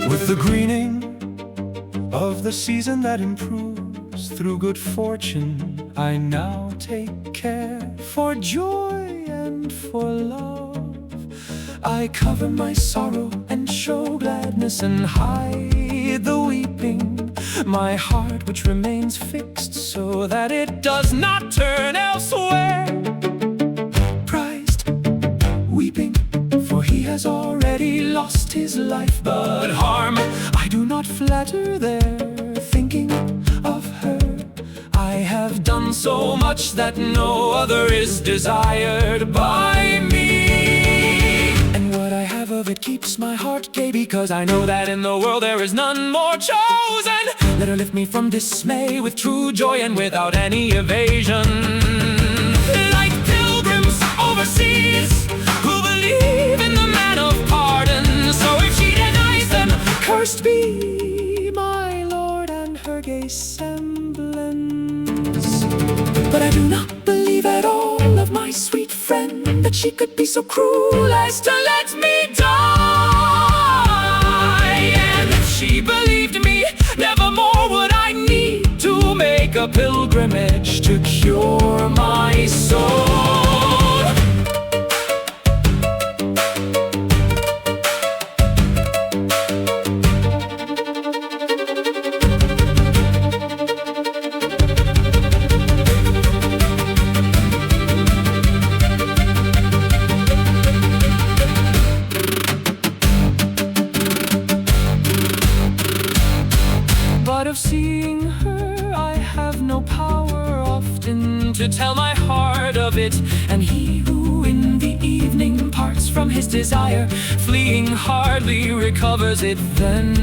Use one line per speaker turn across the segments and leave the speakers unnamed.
With the greening of the season that improves through good fortune, I now take care for joy and for love. I cover my sorrow and show gladness and hide the weeping, my heart which remains fixed so that it does not turn elsewhere. Prized, weeping, for he has already lost his life, but harm I do not flatter there, thinking of her. I have done so much that no other is desired by me, and what I have of it keeps my heart gay, because I know that in the world there is none more chosen. Let her lift me from dismay with true joy and without any evasion, like pilgrims overseas who believe in the man of pardon. So if she denies them, cursed be my Lord and her gay semblance. But I do not believe at all of my sweet friend, that she could be so cruel as to let me die. And if she believed me, nevermore would I need to make a pilgrimage to cure my soul. But of seeing her I have no power often to tell my heart of it. And he who in the evening parts from his desire, fleeing hardly recovers it then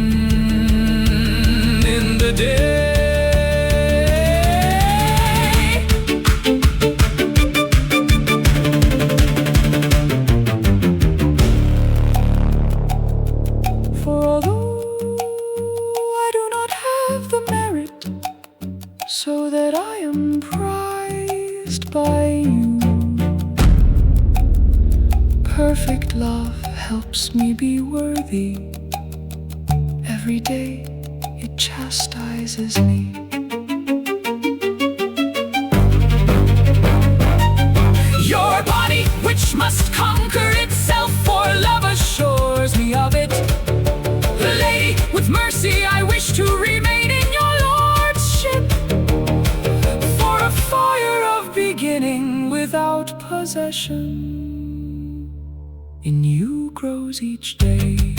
in the day. For although the merit so that I am prized by you, perfect love helps me be worthy. Every day it chastises me. Your body which must conquer itself, for love assures me of it. Lady, with mercy I wish to remain in your lordship, for a fire of beginning without possession in you grows each day.